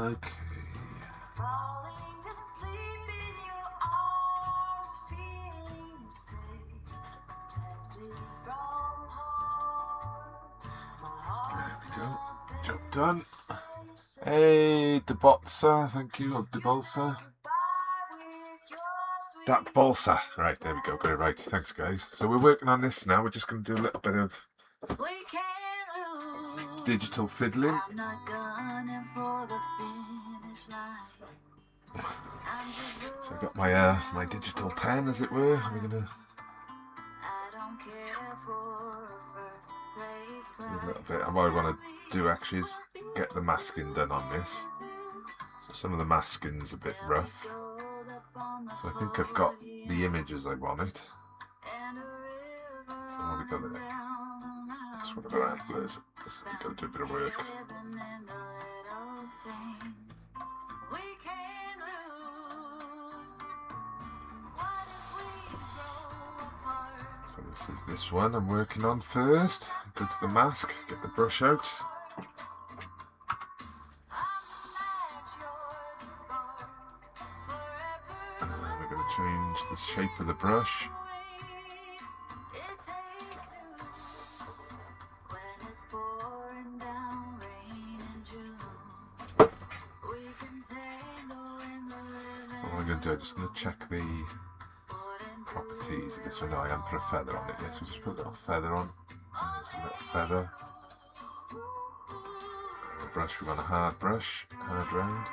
Okay. There we go. Job done. Hey, Debolsa. Thank you, Debolsa. That Bolsa. Right, there we go. Got it right. Thanks, guys. So we're working on this now. We're just going to do a little bit of digital fiddling. So I got my my digital pen, as it were. We're gonna do a little bit. And what I want to do actually is get the masking done on this. So some of the masking's a bit rough. So I think I've got the images I want it. So what we got there? That's one of our antlers. So we got to do a bit of work. So this is this one I'm working on first. Go to the mask, get the brush out. And then we're going to change the shape of the brush. What I'm going to do, I'm just going to check the properties of this one. No, I haven't put a feather on it yet, so just put a little feather on. And there's a little feather. And the brush, we want a hard brush, hard round.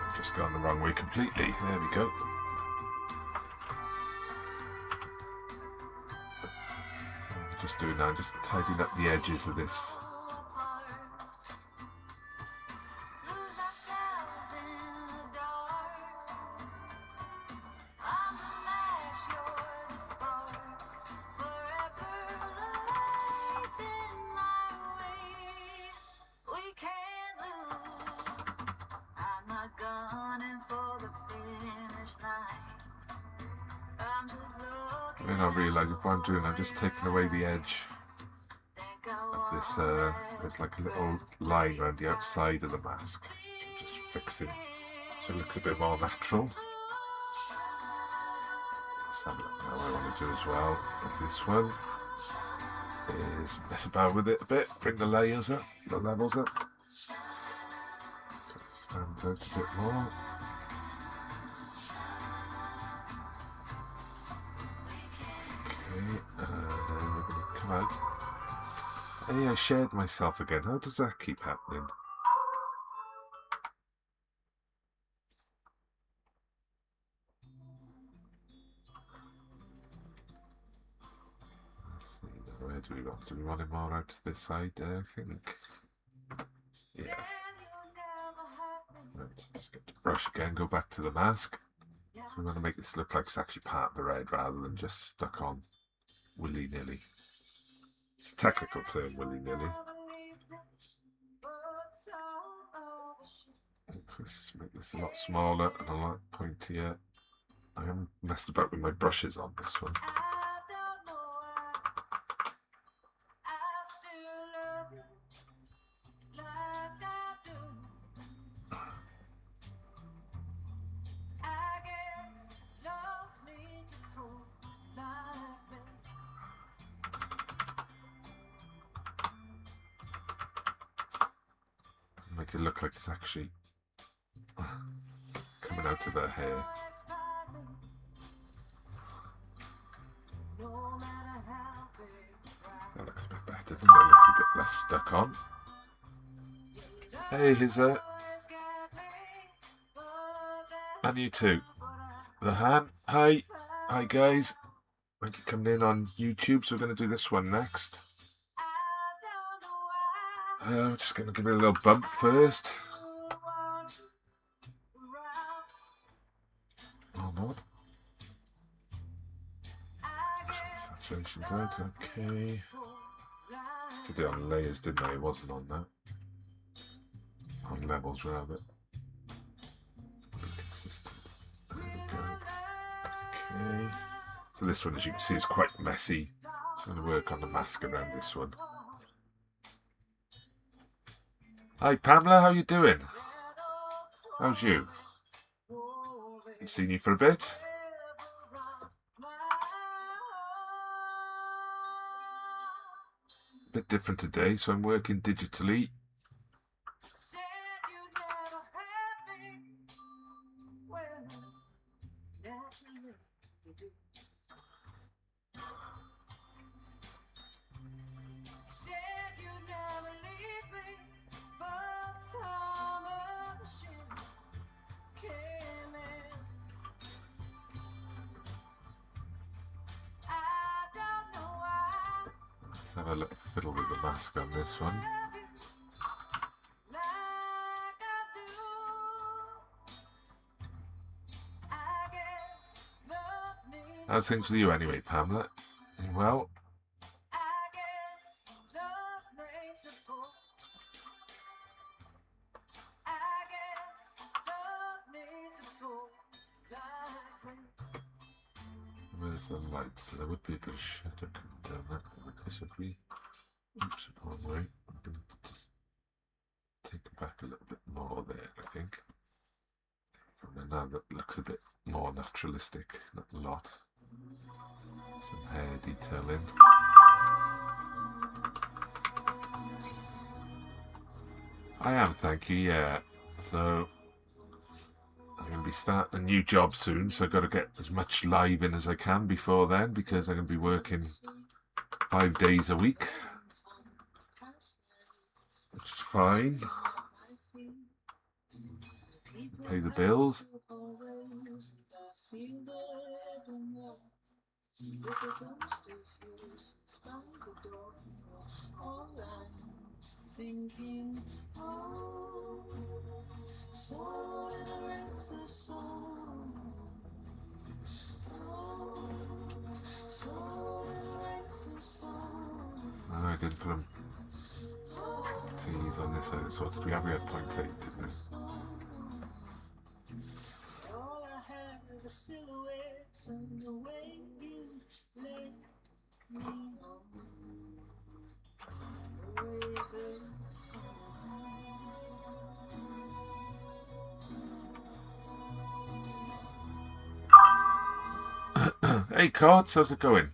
I've just gone the wrong way completely. There we go. Just doing now, just tidying up the edges of this. Then I realise what I'm doing, I'm just taking away the edge of this, there's like a little line around the outside of the mask. So I'm just fixing so it looks a bit more natural. Let's have a look now. What I want to do as well with this one is mess about with it a bit, bring the layers up, the levels up, so it stands out a bit more. And then we're going to come out. Hey, I shared myself again. How does that keep happening? Let's see, where do we want? Do we want it more out to this side there, I think? Yeah. Right, let's get the brush again, go back to the mask. So we want to make this look like it's actually part of the red rather than just stuck on willy-nilly. It's a technical term, willy-nilly. Let's make this a lot smaller and a lot pointier. I haven't messed about with my brushes on this one. Make it look like it's actually coming out of her hair. That looks a bit better, doesn't it? It looks a bit less stuck on. Hey, here's a... And you too. The Han. Hi. Hi, guys. Thank you for coming in on YouTube. So we're going to do this one next. I'm just going to give it a little bump first. Or not. Saturation's out, okay. Did it on layers, didn't I? It wasn't on that. On levels, rather. Consistent. Okay. So this one, as you can see, is quite messy. So I'm going to work on the mask around this one. Hi Pamela, how you doing? How's you? Haven't seen you for a bit. Bit different today, so I'm working digitally. Let's have a little fiddle with the mask on this one. How's things with you anyway, Pamela? You well? Where's the light? So there would be a bit of shadow coming down that way. So if we... Oops, wrong way. I'm going to just take it back a little bit more there, I think. And now that looks a bit more naturalistic, not a lot. Some hair detailing. I am, thank you, yeah. So I'm going to be starting a new job soon, so I've got to get as much live in as I can before then, because I'm going to be working 5 days a week, which is fine. Pay the bills. Oh, I didn't put them T's on this side. So we had point 8, didn't we? The silhouettes and the way you let me on. Hey Cards, how's it going?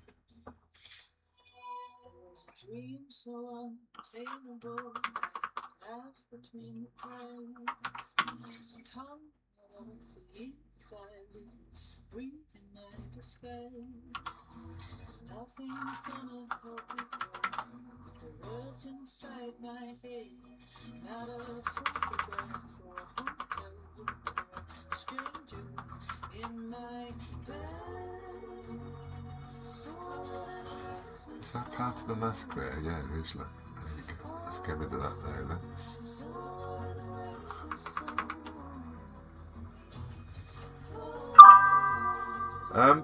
Dream so untamable, laugh between the clouds, tongue all for you. Breathe in my disguise. Nothing's gonna help me grow. The words inside my head, not a photograph or a hotel room, or a stranger in my bed. Is that part of the mask there? Yeah, it is. Like, there we go. Let's get rid of that there then.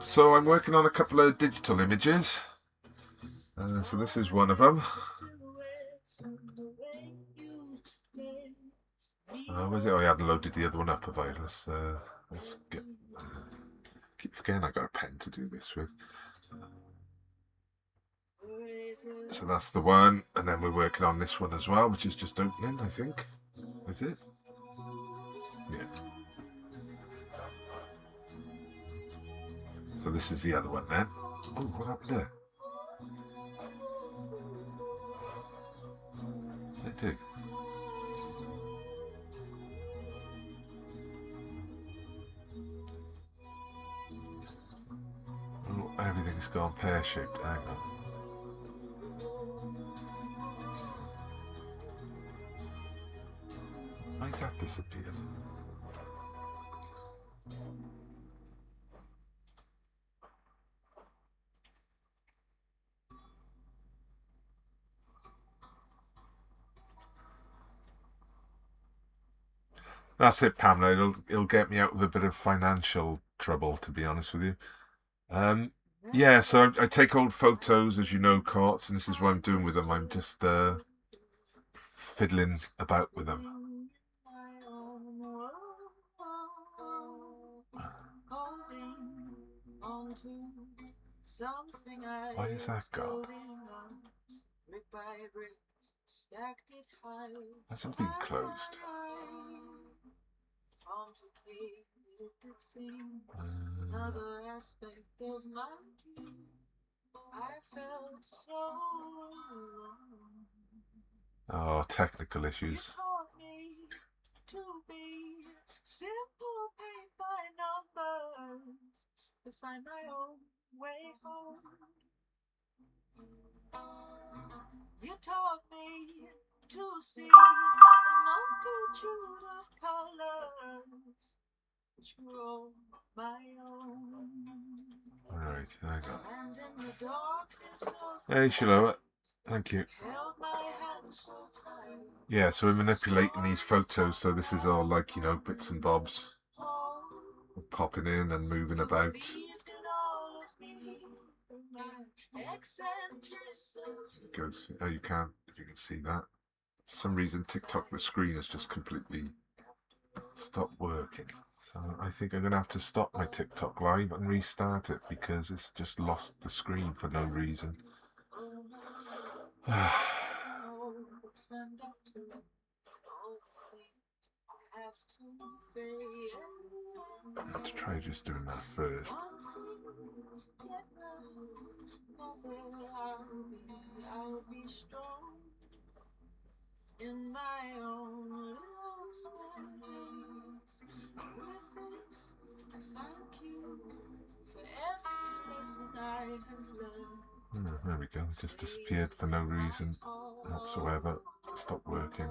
So I'm working on a couple of digital images. So this is one of them. Where's it? Oh, I hadn't loaded the other one up, have I? Let's get. Keep forgetting I got a pen to do this with. So that's the one, and then we're working on this one as well, which is just opening, I think. Is it? Yeah. So this is the other one then. Oh, what happened there? I do. Oh, everything's gone pear-shaped. Hang on. Why's that disappeared? That's it, Pamela. It'll get me out of a bit of financial trouble, to be honest with you. Yeah, so I take old photos, as you know, Courts, and this is what I'm doing with them. I'm just fiddling about with them. Why is that gone? Hasn't been closed. Oh, technical issues. Simple paint by numbers to find my own way home. You taught me to see a multitude of colors which were all my own. Alright, hang on. Hey, Shiloh. Thank you. Yeah, so we're manipulating these photos, so this is all like, you know, bits and bobs. We're popping in and moving about. Oh, you can see that. For some reason, TikTok, the screen has just completely stopped working. So I think I'm going to have to stop my TikTok live and restart it because it's just lost the screen for no reason. Let's try just doing that first. I'll be strong in my own little space. With this, I thank you for every lesson I have learned. Oh, there we go. It just disappeared for no reason whatsoever. Stopped working.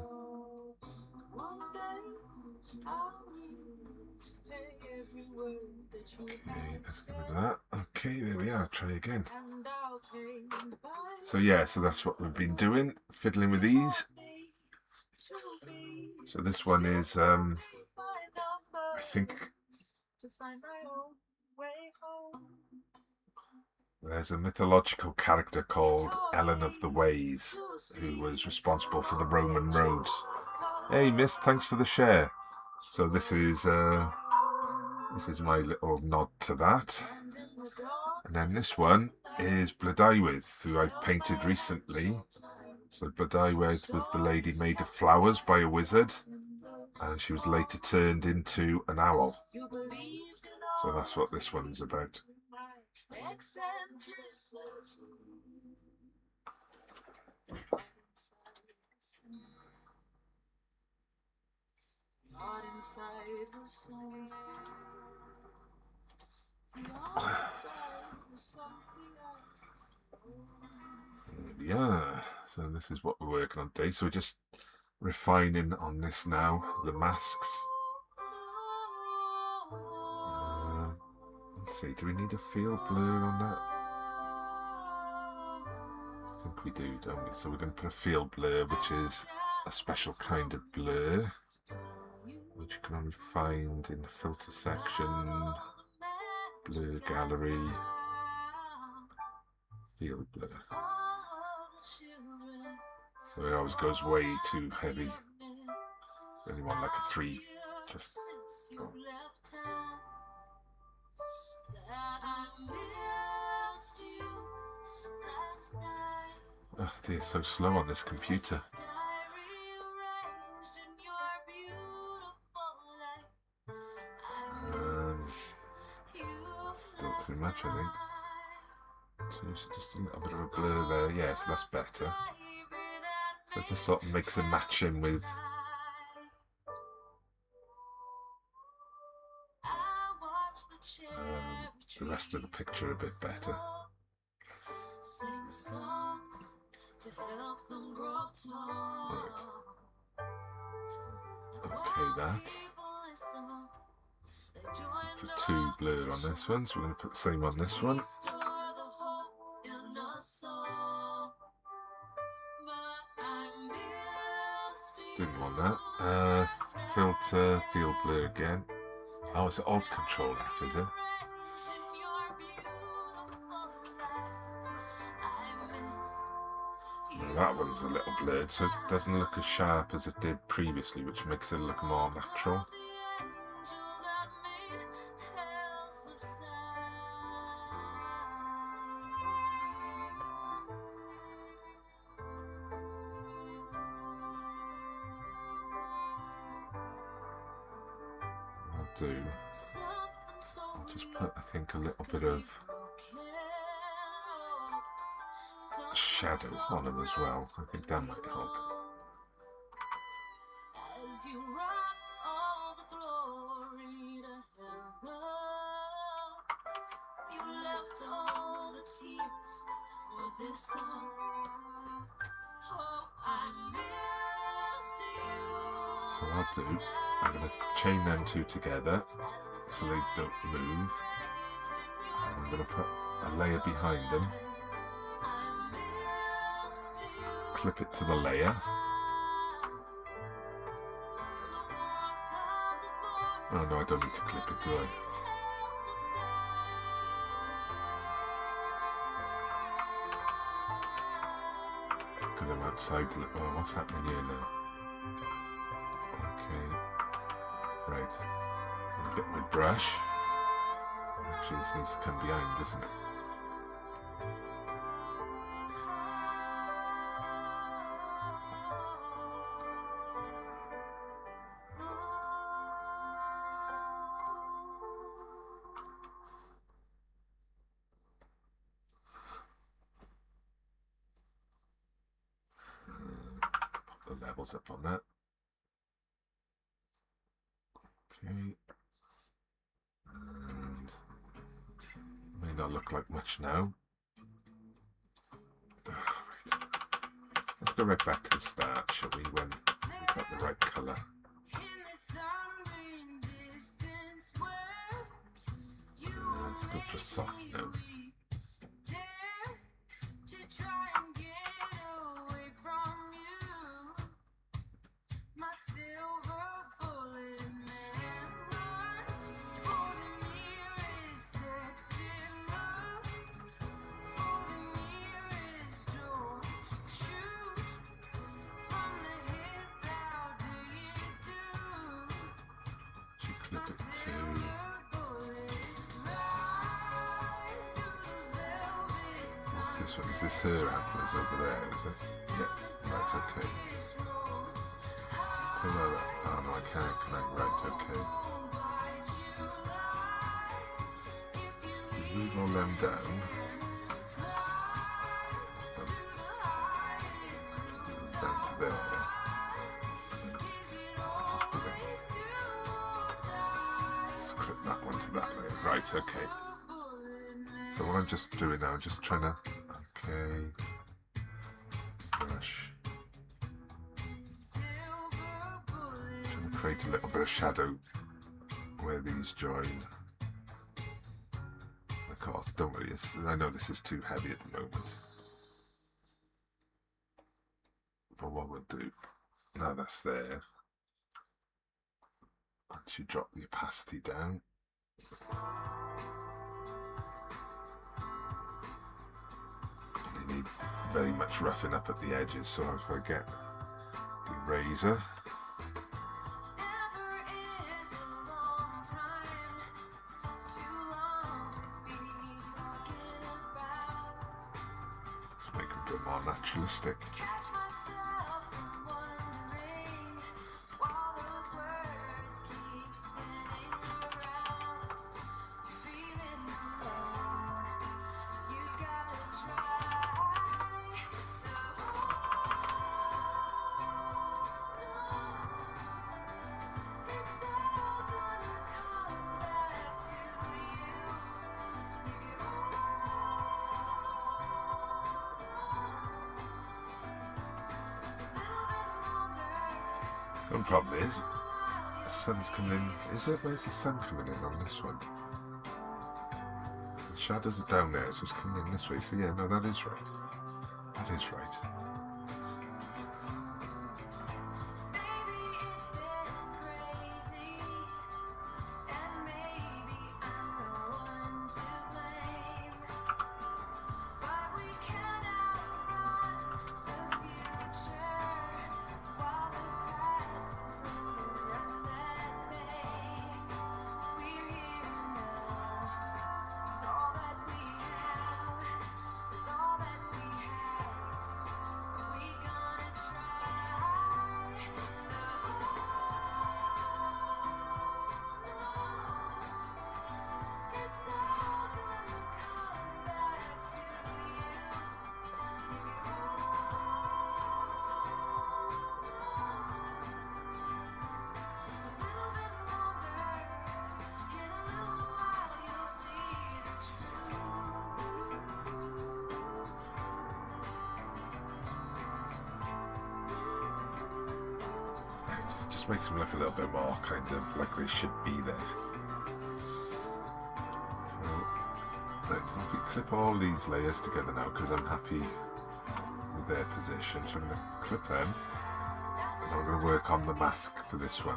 Okay, let's get rid of that. Okay, there we are. Try again. So yeah, so that's what we've been doing, fiddling with these. So this one is, I think, there's a mythological character called Ellen of the Ways, who was responsible for the Roman roads. Hey, miss, thanks for the share. So this is my little nod to that. And then this one is Blodeuwedd, who I've painted recently. So Blodeuwedd was the lady made of flowers by a wizard, and she was later turned into an owl. So that's what this one's about. Yeah, so this is what we're working on today. So we're just refining on this now, the masks. Let's see, do we need a field blur on that? I think we do, don't we? So we're going to put a field blur, which is a special kind of blur, which you can only find in the filter section, blur gallery, field blur. So it always goes way too heavy. Only want like a 3. Just. Oh. Oh dear, so slow on this computer. Still too much, I think. So just a little bit of a blur there. Yeah, so that's better. So it just sort of makes a match in with the rest of the picture a bit better. Right. Okay, that. Put 2 blur on this one, so we're going to put the same on this one. Didn't want that. Filter, field blur again. Oh, it's Alt Control F, is it? No, that one's a little blurred, so it doesn't look as sharp as it did previously, which makes it look more natural. do, I'll just put, I think, a little bit of shadow on them as well. I think that might help. So what I'll do, I'm going to chain them two together so they don't move. And I'm going to put a layer behind them, clip it to the layer. Oh no, I don't need to clip it, do I? Because I'm outside. Oh, what's happening here now? Okay. Right. I'll get my brush. Actually, this needs to come behind, doesn't it? Put the levels up on that. Okay. And may not look like much now. Right. Let's go right back to the start, shall we, when we've got the right colour. Let's go for a soft note. Is this her antlers over there, is it? Yeah, right, okay. Oh no, I can't, can I? Right, okay. So move all them down. Down to there. Just clip that one to that layer. Right, okay. So what I'm just doing now, I'm just trying to brush. Trying to create a little bit of shadow where these join. Of course, don't worry, I know this is too heavy at the moment. But what we'll do, now that's there, once you drop the opacity down, need very much roughing up at the edges, so if I get the razor, just make them a bit more naturalistic. The problem is, the sun's coming in. Is it? Where's the sun coming in on this one? So the shadows are down there, so it's coming in this way. So yeah, no, that is right. That is right. Just makes them look a little bit more kind of like they should be there. So, right, so if we clip all these layers together now, because I'm happy with their position, so I'm going to clip them, and I'm going to work on the mask for this one,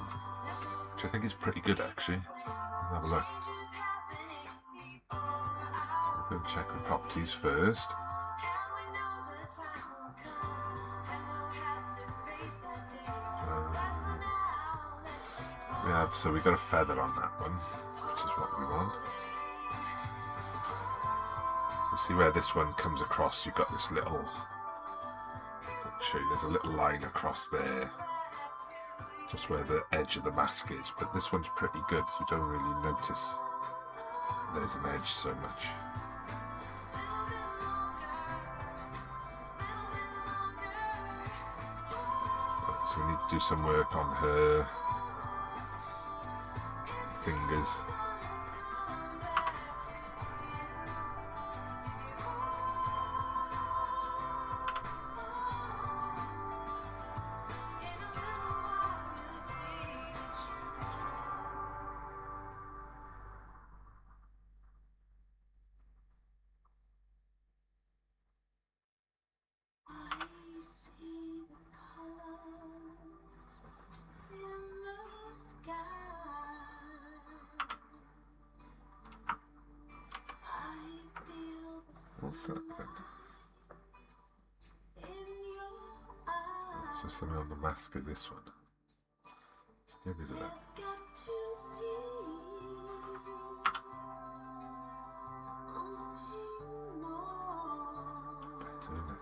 which I think is pretty good actually. Have a look. So we're going to check the properties first. So we got a feather on that one, which is what we want. You see where this one comes across, you've got this little, I'll show you, there's a little line across there, just where the edge of the mask is, but this one's pretty good, you don't really notice there's an edge so much. So we need to do some work on her fingers. What's that then? It's just something on the mask of this one. Let's get rid of that. Better, isn't it?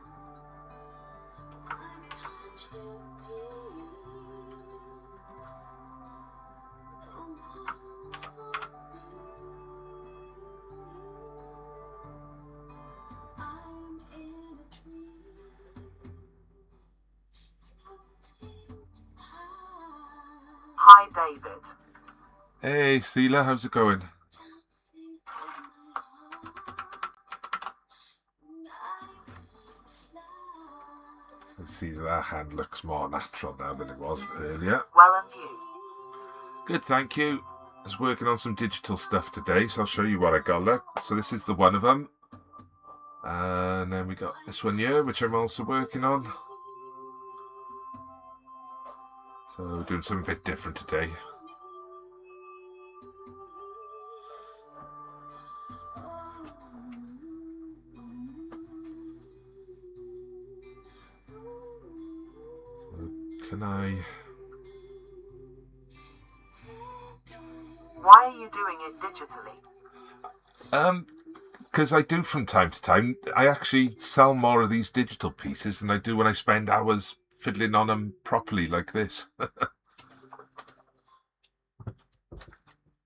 Hi, David. Hey, Seela, how's it going? Let's see, that hand looks more natural now than it was earlier. Well, and you? Good, thank you. I was working on some digital stuff today, so I'll show you what I got. Look, so this is the one of them. And then we got this one here, which I'm also working on. So doing something a bit different today. So can I... Why are you doing it digitally? Because I do from time to time. I actually sell more of these digital pieces than I do when I spend hours fiddling on them properly like this.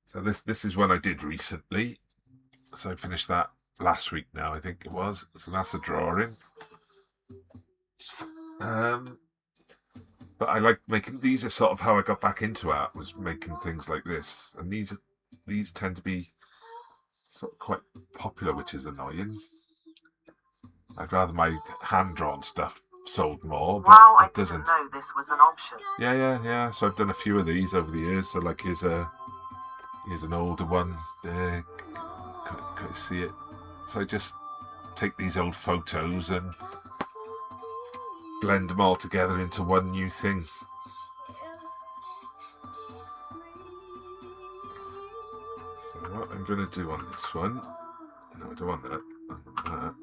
So this is one I did recently. So I finished that last week now, I think it was. So that's a drawing. But I like making, these are sort of how I got back into art, was making things like this. And these tend to be sort of quite popular, which is annoying. I'd rather my hand-drawn stuff sold more, but wow, it doesn't. I didn't know this was an option. Yeah. So I've done a few of these over the years. So like here's an older one there. Can you see it? So I just take these old photos and blend them all together into one new thing. So what I'm going to do on this one, no, I don't want that, I want that.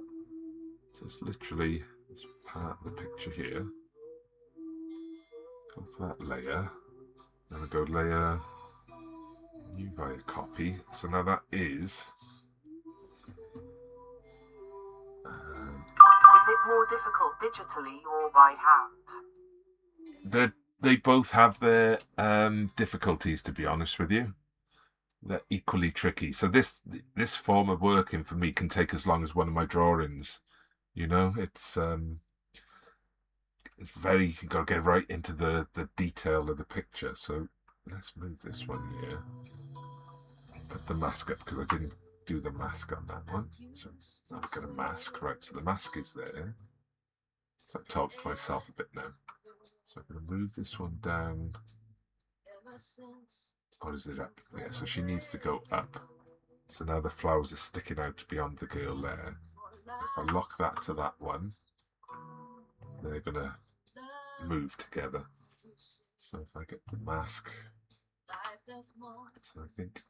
Just literally this part of the picture here, go to that layer, then I go layer, new by a copy. So now that is... Is it more difficult digitally or by hand? They both have their difficulties, to be honest with you. They're equally tricky. So this form of working for me can take as long as one of my drawings. You know, it's very, you've got to get right into the detail of the picture. So let's move this one here. Put the mask up because I didn't do the mask on that one. So I've got a mask, right? So the mask is there. So I've talked to myself a bit now. So I'm going to move this one down Or is it up? Yeah, so she needs to go up. So now the flowers are sticking out beyond the girl there. If I lock that to that one, they're going to move together. So if I get the mask, so I think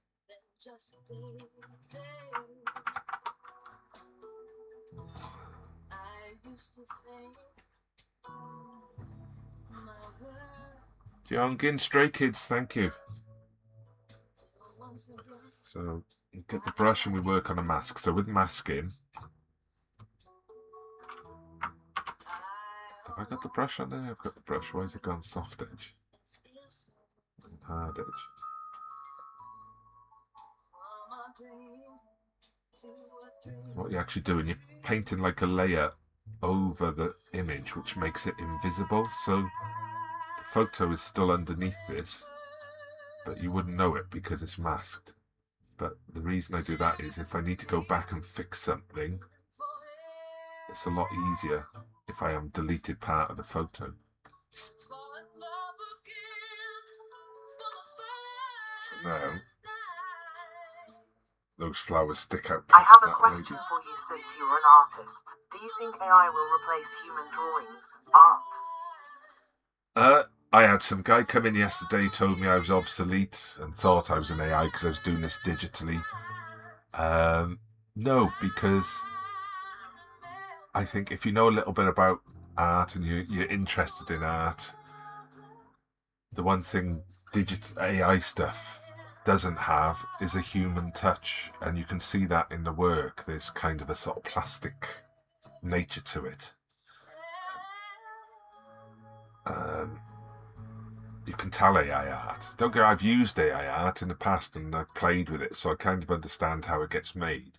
Jiongin Stray Kids, thank you. So you get the brush and we work on a mask. So with masking, have I got the brush on there? I've got the brush. Why has it gone soft edge? Hard edge. What you're actually doing, you're painting like a layer over the image, which makes it invisible. So the photo is still underneath this, but you wouldn't know it because it's masked. But the reason I do that is if I need to go back and fix something, it's a lot easier if I am deleted part of the photo. So now, those flowers stick out I past have a that question lady. for you since you're an artist. Do you think AI will replace human drawings, art? I had some guy come in yesterday who told me I was obsolete and thought I was an AI because I was doing this digitally. No, because I think if you know a little bit about art and you're interested in art, the one thing digital AI stuff doesn't have is a human touch, and you can see that in the work. There's kind of a sort of plastic nature to it. You can tell AI art. Don't get, I've used AI art in the past and I've played with it, so I kind of understand how it gets made.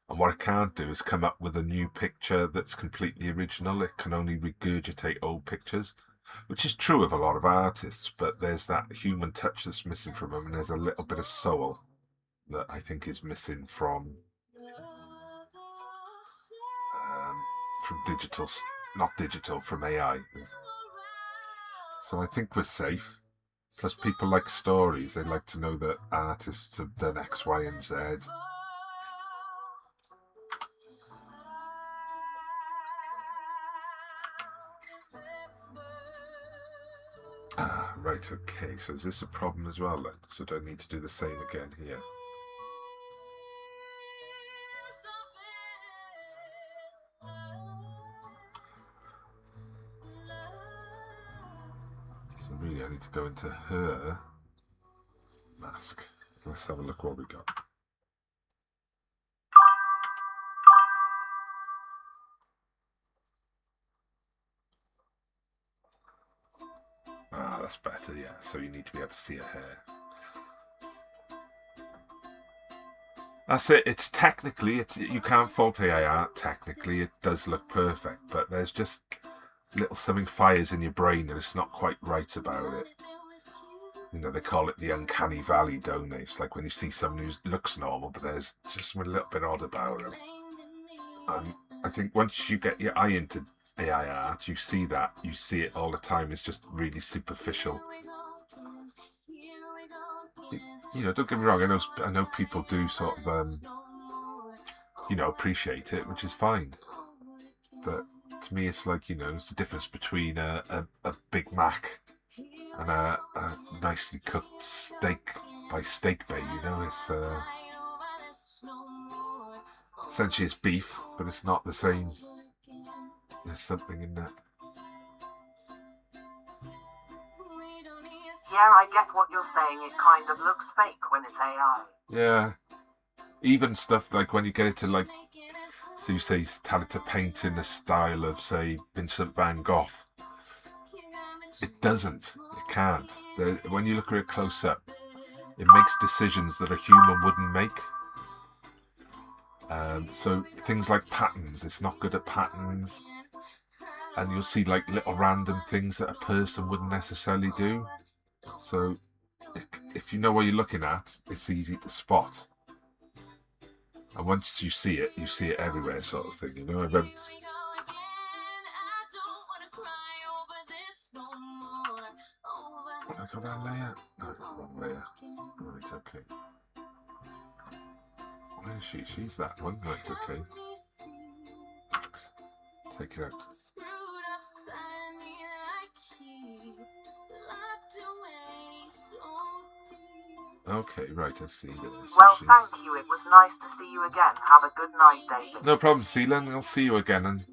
And what I can't do is come up with a new picture that's completely original. It can only regurgitate old pictures, which is true of a lot of artists, but there's that human touch that's missing from them, and there's a little bit of soul that I think is missing from digital, not digital, from AI. So I think we're safe. Plus people like stories. They like to know that artists have done X, Y, and Z. Right, okay. So is this a problem as well then? So do I need to do the same again here? So really I need to go into her mask. Let's have a look what we got. Ah, that's better, yeah. So you need to be able to see her hair. That's it. It's technically, you can't fault AI art. Technically, it does look perfect, but there's just little something fires in your brain and it's not quite right about it. You know, they call it the uncanny valley, don't they? It's like when you see someone who looks normal, but there's just a little bit odd about them. And I think once you get your eye into AI art, you see that. You see it all the time. It's just really superficial. You know, don't get me wrong. I know people do sort of, you know, appreciate it, which is fine. But to me, it's like, you know, it's the difference between a Big Mac and a nicely cooked steak by Steak Bay. You know, it's essentially it's beef, but it's not the same. There's something in that. Yeah, I get what you're saying. It kind of looks fake when it's AI. Yeah. Even stuff like when you get it to like, so you say tell it to paint in the style of, say, Vincent van Gogh. It doesn't. It can't. When you look at it close up, it makes decisions that a human wouldn't make. So things like patterns, it's not good at patterns. And you'll see like little random things that a person wouldn't necessarily do. So if you know what you're looking at, it's easy to spot. And once you see it everywhere, sort of thing. You know, Have I got that layer? No, it's the wrong layer. Right, okay. Where is she? She's that one. Right, okay. Take it out. Okay, right, I see this. Well, thank you. It was nice to see you again. Have a good night, David. No problem, Seelan. I'll see you again and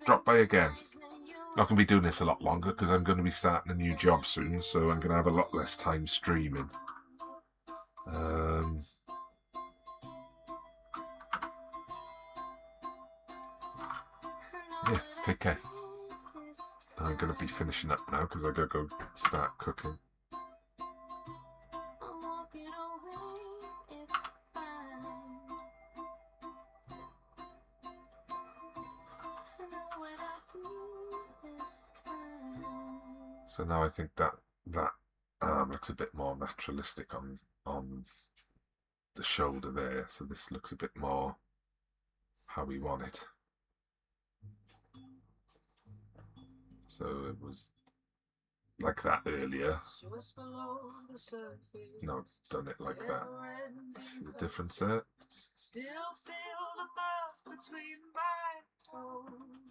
drop by again. Not going to be doing this a lot longer because I'm going to be starting a new job soon, so I'm going to have a lot less time streaming. Yeah, take care. I'm going to be finishing up now because I got to go start cooking. So now I think that arm looks a bit more naturalistic on the shoulder there. So this looks a bit more how we want it. So it was like that earlier. No, I've done it like that. See the difference there? Still feel the mouth between my toes.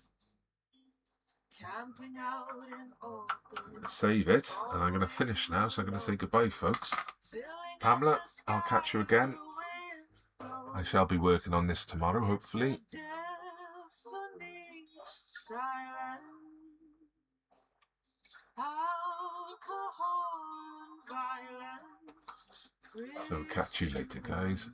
Camping out in August. I'm going to save it and I'm going to finish now, so I'm going to say goodbye, folks. Pamela, I'll catch you again. I shall be working on this tomorrow, hopefully. So catch you later, guys.